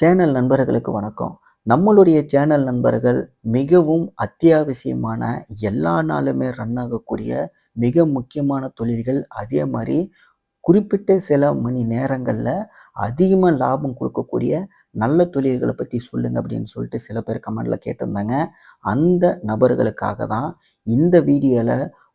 Channel நண்பர்களுக்கு வணக்கம். நம்மளுடைய சேனல் நண்பர்கள் மிகவும் அத்தியாவசியமான எல்லா நாளுமே ரன் ஆகக்கூடிய மிக முக்கியமான தொழில்கள். அதே மாரி குறிப்பிட்ட சில மணி நேரங்கள்ல அதிகமா லாபம் குடுக்கக்கூடிய நல்ல தொழில்கள பத்தி சொல்லுங்க அப்படின்னு சொல்லிட்டு சில பேர் கமெண்ட்ல கேட்டிருந்தாங்க. அந்த நபர்களுக்காக தான் இந்த வீடியோல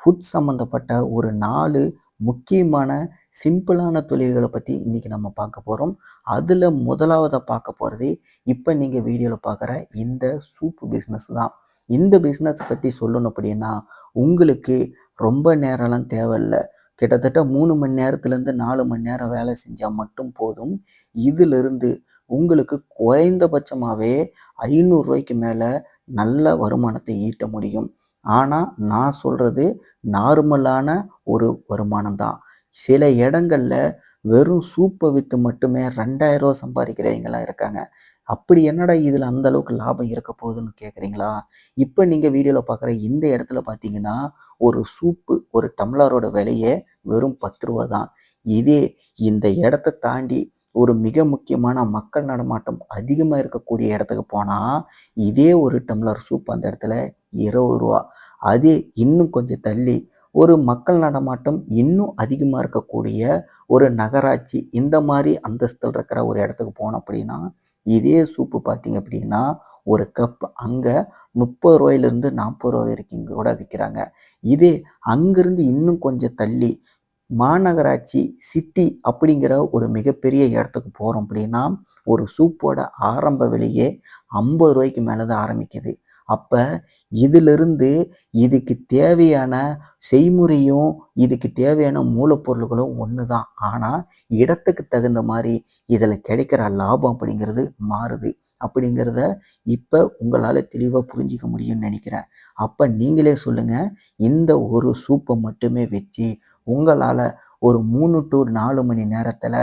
ஃபுட் சம்மந்தப்பட்ட ஒரு 4 முக்கியமான சிம்பிளான தொழில்கள பத்தி இன்னைக்கு நம்ம பார்க்க போறோம். அதுல முதலாவதா பார்க்க போறது, இப்ப நீங்க வீடியோல பார்க்குற இந்த சூப் பிசினஸ் தான். இந்த பிசினஸ் பத்தி சொல்லணும் அப்படின்னா, உங்களுக்கு ரொம்ப நேரம்லாம் தேவையில்ல. கிட்டத்தட்ட 3 மணி நேரத்திலேருந்து 4 மணி நேரம் வேலை செஞ்சா மட்டும் போதும். இதிலிருந்து உங்களுக்கு குறைந்தபட்சமாவே ரூ. 500 மேல நல்ல வருமானத்தை ஈட்ட முடியும். ஆனா, நான் சொல்றது நார்மலான ஒரு வருமானம் தான். சில இடங்கள்ல வெறும் சூப்ப வித்து மட்டுமே ரூ. 2000 சம்பாதிக்கிறவங்கலாம் இருக்காங்க. அப்படி என்னடா இதில அந்த அளவுக்கு லாபம் இருக்க போகுதுன்னு கேட்குறீங்களா? இப்ப நீங்க வீடியோல பார்க்குற இந்த இடத்துல பார்த்தீங்கன்னா, ஒரு சூப்பு ஒரு டம்ளரோட விலையே வெறும் ரூ. 10 தான். இதே இந்த இடத்த தாண்டி ஒரு மிக முக்கியமான மக்கள் நடமாட்டம் அதிகமா இருக்கக்கூடிய இடத்துக்கு போனா, இதே ஒரு டம்ளர் சூப் அந்த இடத்துல ரூ. 20. அதே இன்னும் கொஞ்சம் தள்ளி ஒரு மக்கள் நடமாட்டம் இன்னும் அதிகமா இருக்கக்கூடிய ஒரு நகராட்சி, இந்த மாரி அந்தஸ்தில இருக்கிற ஒரு இடத்துக்கு போனோம் அப்படின்னா, இதே சூப்பு பார்த்தீங்க அப்படின்னா, ஒரு கப் அங்க ரூ. 30லிருந்து ரூ. 40 வரைக்கும் கூட விக்கிறாங்க. இதே அங்கிருந்து இன்னும் கொஞ்சம் தள்ளி மாநகராட்சி, சிட்டி அப்படிங்கிற ஒரு மிகப்பெரிய இடத்துக்கு போறோம் அப்படின்னா, ஒரு சூப்போட ஆரம்ப விலையே ரூ. 50 மேல தான் ஆரம்பிக்குது. அப்ப இதிலிருந்து இதுக்கு தேவையான செய்முறையும், இதுக்கு தேவையான மூலப்பொருள்களும் ஒண்ணு தான். ஆனா, இடத்துக்கு தகுந்த மாரி இதில கிடைக்கிற லாபம் அப்படிங்கிறது மாறுது. அப்படிங்கிறத இப்ப உங்களால தெளிவா புரிஞ்சுக்க முடியும்னு நெனைக்கிறேன். அப்ப நீங்களே சொல்லுங்க, இந்த ஒரு சூப்ப மட்டுமே வச்சு உங்களால ஒரு 3 டூ 4 மணி நேரத்துல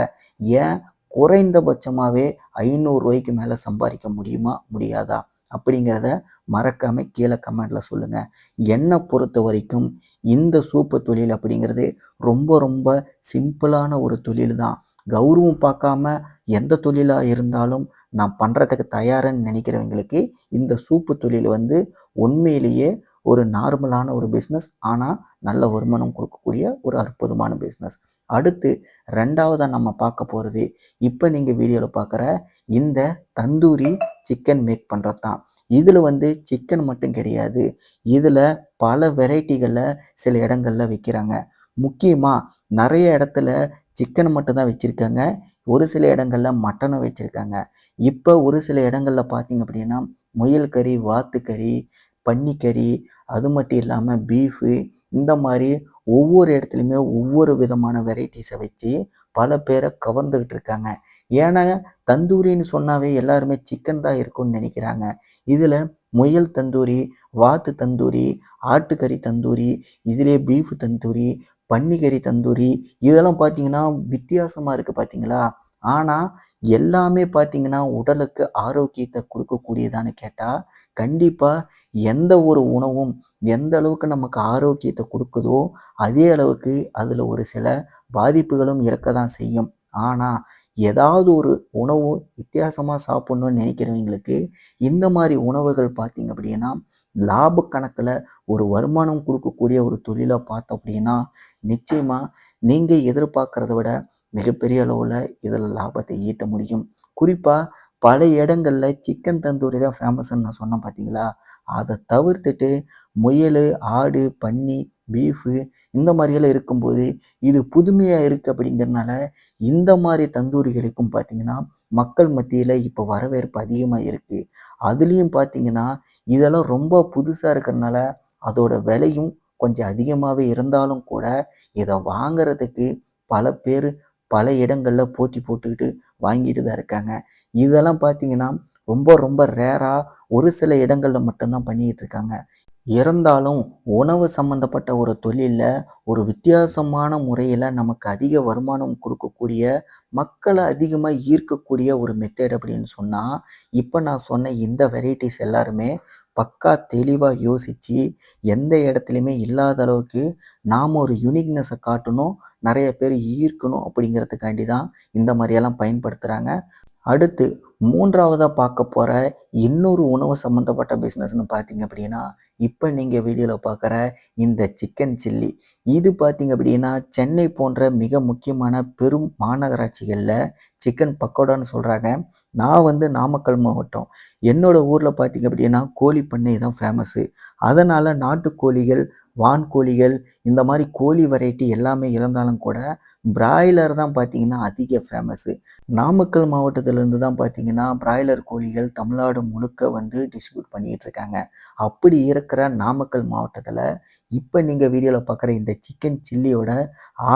ஏன் குறைந்தபட்சமாவே ரூ. 500 மேல சம்பாதிக்க முடியுமா? முடியாதா? அப்படிங்கிறத மறக்காம கீழ கமெண்ட்ல சொல்லுங்க. என்ன பொறுத்தவரைக்கும் இந்த சூப்பு தொழில் அப்படிங்கிறது ரொம்ப ரொம்ப சிம்பிளான ஒரு தொழில் தான். கௌரவம் பார்க்காம எந்த தொழிலா இருந்தாலும் நான் பண்றதுக்கு தயாருன்னு நினைக்கிறவங்களுக்கு இந்த சூப்பு தொழில் உண்மையிலேயே ஒரு நார்மலான ஒரு பிசினஸ். ஆனா நல்ல வருமானம் கொடுக்கக்கூடிய ஒரு அற்புதமான பிசினஸ். அடுத்து 2வதா நம்ம பார்க்க போறது, இப்ப நீங்க வீடியோல பார்க்குற இந்த தந்தூரி சிக்கன் மேக் பண்றது தான். இதுல சிக்கன் மட்டும் கிடையாது. இதுல பல வெரைட்டிகள்ல சில இடங்கள்ல விக்கிறாங்க. முக்கியமா நெறைய இடத்துல சிக்கன் மட்டும் தான் வச்சிருக்காங்க. ஒரு சில இடங்கள்ல மட்டனும் வச்சிருக்காங்க. இப்ப ஒரு சில இடங்கள்ல பார்த்தீங்க அப்படின்னா, முயல் கறி, வாத்துக்கறி, பன்னிக்கறி, அது மட்டும் இல்லாம பீஃபு, இந்த மாரி ஒவ்வொரு இடத்துலயுமே ஒவ்வொரு விதமான வெரைட்டீஸ வச்சு பல பேர கவர்ந்துகிட்டு இருக்காங்க. ஏன்னா, தந்தூரின்னு சொன்னாவே எல்லாருமே சிக்கன் தான் இருக்கும்னு நெனைக்கிறாங்க. இதுல முயல் தந்தூரி, வாத்து தந்தூரி, ஆட்டுக்கறி தந்தூரி, இதிலேயே பீஃப் தந்தூரி, பன்னிக்கறி தந்தூரி, இதெல்லாம் பார்த்தீங்கன்னா வித்தியாசமா இருக்கு பார்த்தீங்களா? ஆனா, எல்லாமே பார்த்தீங்கன்னா உடலுக்கு ஆரோக்கியத்த குடுக்கக்கூடியதான்னு கேட்டா, கண்டிப்பா எந்த ஒரு உணவும் எந்த அளவுக்கு நமக்கு ஆரோக்கியத்த குடுக்குதோ, அதே அளவுக்கு அதில ஒரு சில பாதிப்புகளும் இருக்க தான் செய்யும். ஆனா, ஏதாவது ஒரு உணவு வித்தியாசமா சாப்பிடணும்னு நினைக்கிறவங்களுக்கு, இந்த மாரி உணவுகள் பார்த்தீங்க அப்படின்னா, லாப கணக்குல ஒரு வருமானம் குடுக்கக்கூடிய ஒரு தொழிலா பார்த்தோம் அப்படின்னா, நிச்சயமா நீங்க எதிர்பார்க்கிறத விட மிகப்பெரிய அளவுல இதில லாபத்தை ஈட்ட முடியும். குறிப்பா பல இடங்கள்ல சிக்கன் தந்தூரி தான் ஃபேமஸ்ன்னு நான் சொன்னேன் பார்த்தீங்களா? அத தவிர்த்துட்டு முயலு, ஆடு, பன்னி, பீஃபு, இந்த மாரியெல்லாம் இருக்கும்போது, இது புதுமையா இருக்கு அப்படிங்கிறனால, இந்த மாரி தந்தூரிகளுக்கும் பார்த்தீங்கன்னா, மக்கள் மத்தியில இப்ப வரவேற்பு அதிகமா இருக்கு. அதுலயும் பார்த்தீங்கன்னா, இதெல்லாம் ரொம்ப புதுசா இருக்கிறனால, அதோட விலையும் கொஞ்சம் அதிகமாவே இருந்தாலும் கூட, இத வாங்குறதுக்கு பல பேரு பல இடங்கள்ல போட்டி போட்டுக்கிட்டு வாங்கிட்டு தான் இருக்காங்க. இதெல்லாம் பார்த்தீங்கன்னா, ரொம்ப ரொம்ப ரேரா ஒரு சில இடங்கள்ல மட்டும் தான் பண்ணிக்கிட்டு இருக்காங்க. இருந்தாலும் உணவு சம்மந்தப்பட்ட ஒரு தொழில்ல ஒரு வித்தியாசமான முறையில நமக்கு அதிக வருமானம் குடுக்கக்கூடிய, மக்கள அதிகமா ஈர்க்கக்கூடிய ஒரு மெத்தட் அப்படின்னு சொன்னா, இப்ப நான் சொன்ன இந்த வெரைட்டீஸ் எல்லாருமே பக்கா தெளிவா யோசிச்சு, எந்த இடத்துலயுமே இல்லாத அளவுக்கு நாம ஒரு யூனிக்னெஸ்ஸ காட்டணும், நெறைய பேர் ஈர்க்கணும் அப்படிங்கிறதுக்காண்டி தான் இந்த மாரியெல்லாம் பயன்படுத்துறாங்க. அடுத்து 3வதா பார்க்க போற இன்னொரு உணவு சம்மந்தப்பட்ட பிசினஸ்ன்னு பார்த்தீங்க அப்படின்னா, இப்ப நீங்க வீடியோல பார்க்குற இந்த சிக்கன் சில்லி. இது பார்த்தீங்க அப்படின்னா, சென்னை போன்ற மிக முக்கியமான பெரும் மாநகராட்சிகள்ல சிக்கன் பக்கோடான்னு சொல்றாங்க. நான் வந்து நாமக்கல் மாவட்டம். என்னோட ஊர்ல பார்த்தீங்க அப்படின்னா, கோழி பண்ணை தான் ஃபேமஸு. அதனால நாட்டுக்கோழிகள், வான்கோழிகள் இந்த மாரி கோழி வெரைட்டி எல்லாமே இருந்தாலும் கூட, பிராய்லர் தான் பார்த்தீங்கன்னா அதிக ஃபேமஸு. நாமக்கல் மாவட்டத்திலேருந்து தான் பார்த்தீங்கன்னா, பிராய்லர் கோழிகள் தமிழ்நாடு முழுக்க வந்து டிஸ்ட்ரிபியூட் பண்ணிக்கிட்டு இருக்காங்க. அப்படி இருக்கிற நாமக்கல் மாவட்டத்தில, இப்ப நீங்க வீடியோல பார்க்குற இந்த சிக்கன் சில்லியோட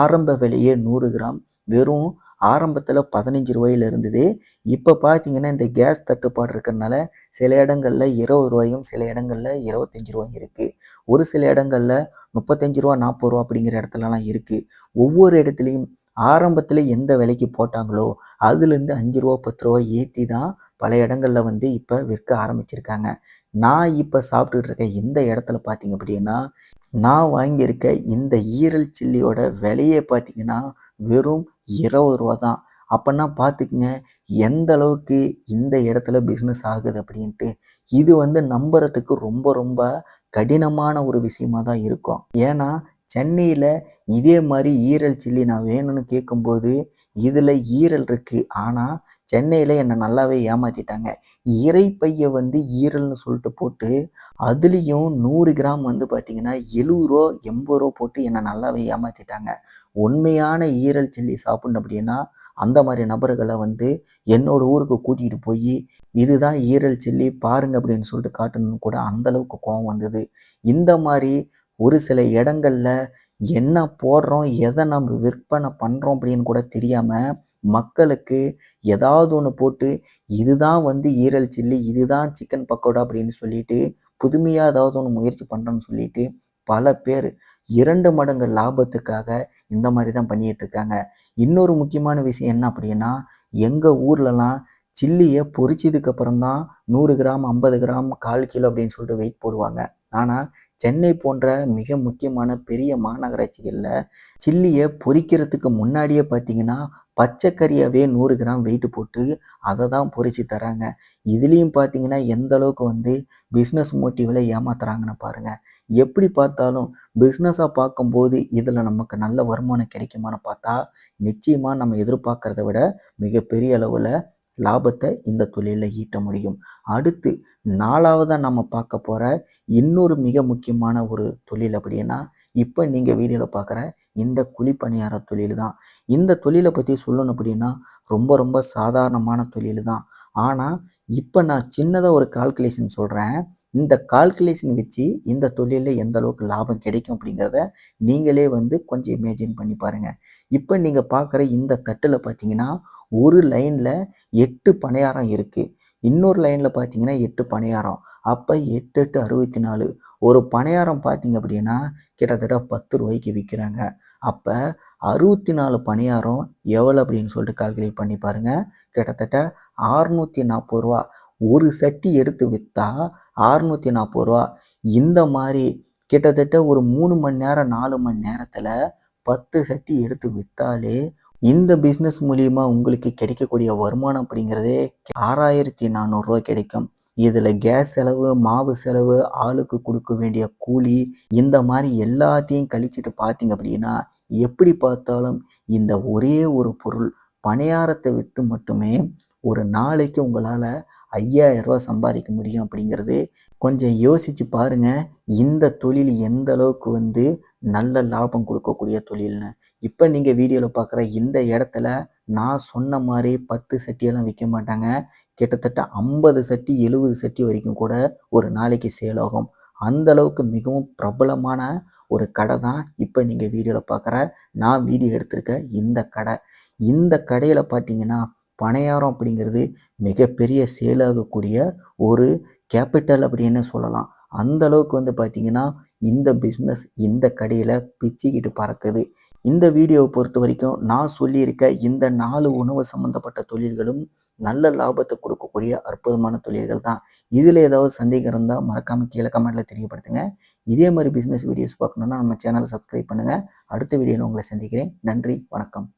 ஆரம்ப விலையே 100 கிராம் வெறும் ஆரம்பத்தில ரூ. 15 இருந்தது. இப்ப பார்த்தீங்கன்னா, இந்த கேஸ் தட்டுப்பாடு இருக்கிறனால சில இடங்கள்ல ரூ. 20யும், சில இடங்கள்ல ரூ. 25 இருக்கு. ஒரு சில இடங்கள்ல ரூ. 35 ரூ. 40 அப்படிங்கிற இடத்துலலாம் இருக்கு. ஒவ்வொரு இடத்துலயும் ஆரம்பத்தில எந்த விலைக்கு போட்டாங்களோ, அதுலேருந்து ரூ. 5 ரூ. 10 ஏத்தி தான் பல இடங்கள்ல வந்து இப்ப விற்க ஆரம்பிச்சிருக்காங்க. நான் இப்ப சாப்பிட்டுட்டு இருக்க இந்த இடத்துல பார்த்தீங்க அப்படின்னா, நான் வாங்கியிருக்க இந்த ஈரல் சில்லியோட விலையே பார்த்தீங்கன்னா, வெறும் ரூ. 20 தான். அப்பன்னா பார்த்துக்கங்க, எந்த அளவுக்கு இந்த இடத்துல பிசினஸ் ஆகுது அப்படின்ட்டு. இது வந்து நம்புறதுக்கு ரொம்ப ரொம்ப கடினமான ஒரு விஷயமா தான் இருக்கும். ஏன்னா, சென்னையில இதே மாரி ஈரல் சில்லி நான் வேணும்னு கேட்கும்போது, இதுல ஈரல் இருக்கு. ஆனா, சென்னையில என்ன நல்லாவே ஏமாத்திட்டாங்க. இரைப்பைய வந்து ஈரல்னு சொல்லிட்டு போட்டு, அதுலயும் 100 கிராம் வந்து பார்த்தீங்கன்னா, ரூ. 70 ரூ. 80 போட்டு என்ன நல்லாவே ஏமாத்திட்டாங்க. உண்மையான ஈரல் சில்லி சாப்பிடணும் அப்படின்னா, அந்த மாரி நபர்கள வந்து என்னோட ஊருக்கு கூட்டிட்டு போயி, இதுதான் ஈரல் சில்லி பாருங்க அப்படின்னு சொல்லிட்டு காட்டணும்னு கூட அந்த அளவுக்கு கோவம் வந்தது. இந்த மாரி ஒரு சில இடங்கள்ல என்ன போடுறோம், எத நம்ம விற்பனை பண்றோம் அப்படின்னு கூட தெரியாம, மக்களுக்கு ஏதாவது ஒண்ணு போட்டு, இதுதான் வந்து ஈரல் சில்லி, இதுதான் சிக்கன் பக்கோடா அப்படின்னு சொல்லிட்டு, புதுமையா ஏதாவது ஒண்ணு முயற்சி பண்றோம்னு சொல்லிட்டு, பல பேர் 2 மடங்கு லாபத்துக்காக இந்த மாரி தான் பண்ணிட்டு இருக்காங்க. இன்னொரு முக்கியமான விஷயம் என்ன அப்படின்னா, எங்க ஊர்லலாம் சில்லிய பொரிச்சதுக்கு அப்புறம் தான் 100 கிராம், 50 கிராம், 1/4 கிலோ அப்படின்னு சொல்லிட்டு வெயிட் போடுவாங்க. ஆனா, சென்னை போன்ற மிக முக்கியமான பெரிய மாநகராட்சிகள்ல சில்லிய பொரிக்கிறதுக்கு முன்னாடியே பார்த்தீங்கன்னா, பச்சைக்கறியாவே 100 கிராம் வெயிட் போட்டு அத தான் பொரிச்சு தராங்க. இதுலயும் பார்த்தீங்கன்னா, எந்த அளவுக்கு வந்து பிசினஸ் மோட்டிவ்ல ஏமாத்துறாங்கன்னு பாருங்க. எப்படி பார்த்தாலும் பிசினஸா பார்க்கும்போது இதுல நமக்கு நல்ல வருமானம் கிடைக்குமான்னு பார்த்தா, நிச்சயமா நம்ம எதிர்பார்க்கிறத விட மிகப்பெரிய அளவுல லாபத்த இந்த தொழில்ல ஈட்ட முடியும். அடுத்து 4வதா நம்ம பார்க்க போற இன்னொரு மிக முக்கியமான ஒரு தொழில் அப்படின்னா, இப்ப நீங்க வீடியோல பார்க்குற இந்த குழிப்பணியார தொழில் தான். இந்த தொழில பத்தி சொல்லணும் அப்படின்னா, ரொம்ப ரொம்ப சாதாரணமான தொழில் தான். ஆனா, இப்ப நான் சின்னதா ஒரு கால்குலேஷன் சொல்றேன். இந்த கால்குலேஷன் வச்சு இந்த தொழில்ல எந்த அளவுக்கு லாபம் கிடைக்கும் அப்படிங்கிறத நீங்களே வந்து கொஞ்சம் இமேஜின் பண்ணி பாருங்க. இப்ப நீங்க பார்க்குற இந்த தட்டுல பார்த்தீங்கன்னா, ஒரு லைன்ல 8 பணியாரம் இருக்கு. இன்னொரு லைன்ல பார்த்தீங்கன்னா 8 பணியாரம். அப்ப 8 8 64. ஒரு பணியாரம் பார்த்தீங்க அப்படின்னா, கிட்டத்தட்ட ரூ. 10க்கு விக்கிறாங்க. அப்ப 64 பணியாரம் எவ்வளோ அப்படின்னு சொல்லிட்டு கால்குலேட் பண்ணி பாருங்க. கிட்டத்தட்ட ரூ. 640. ஒரு சட்டி எடுத்து வித்தா ரூ. 640. இந்த மாரி கிட்டத்தட்ட ஒரு 3 மணி நேரம், 4 மணி நேரத்துல 10 சட்டி எடுத்து வித்தாலே, இந்த பிசினஸ் மூலியமா உங்களுக்கு கிடைக்கக்கூடிய வருமானம் அப்படிங்கிறதே ரூ. 6,400 கிடைக்கும். இதுல கேஸ் செலவு, மாவு செலவு, ஆளுக்கு குடுக்க வேண்டிய கூலி, இந்த மாரி எல்லாத்தையும் கழிச்சிட்டு பார்த்தீங்க அப்படின்னா, எப்படி பார்த்தாலும் இந்த ஒரே ஒரு பொருள் பணியாரத்த வித்து மட்டுமே ஒரு நாளைக்கு உங்களால ரூ. 5,000 சம்பாதிக்க முடியும் அப்படிங்கிறது கொஞ்சம் யோசிச்சு பாருங்க. இந்த தொழில் எந்த அளவுக்கு வந்து நல்ல லாபம் குடுக்கக்கூடிய தொழில்னு. இப்ப நீங்க வீடியோல பார்க்குற இந்த இடத்துல நான் சொன்ன மாரி 10 சட்டியெல்லாம் விக்க மாட்டாங்க. கிட்டத்தட்ட 50 சட்டி, 70 சட்டி வரைக்கும் கூட ஒரு நாளைக்கு சேல் ஆகும். அந்த அளவுக்கு மிகவும் பிரபலமான ஒரு கடை தான் இப்ப நீங்க வீடியோல பார்க்குற நான் வீடியோ எடுத்திருக்க இந்த கடை. இந்த கடையில பார்த்தீங்கன்னா, பணியாரம் அப்படிங்கிறது மிகப்பெரிய சேல் ஆகக்கூடிய ஒரு கேபிட்டல் அப்படின்னு சொல்லலாம். அந்த அளவுக்கு வந்து பார்த்தீங்கன்னா, இந்த பிசினஸ் இந்த கடையில பிச்சுக்கிட்டு பறக்குது. இந்த வீடியோவ பொறுத்தவரைக்கும் நான் சொல்லியிருக்க இந்த 4 உணவு சம்மந்தப்பட்ட தொழில்களும் நல்ல லாபத்த குடுக்கக்கூடிய அற்புதமான தொழில்கள் தான். இதில ஏதாவது சந்தேகம் இருந்தா மறக்காம கீழ கமெண்ட்ல தெரியப்படுத்துங்க. இதே மாரி பிசினஸ் வீடியோஸ் பார்க்கணும்னா நம்ம சேனல சப்ஸ்கிரைப் பண்ணுங்க. அடுத்த வீடியோல உங்கள சந்திக்கிறேன். நன்றி, வணக்கம்.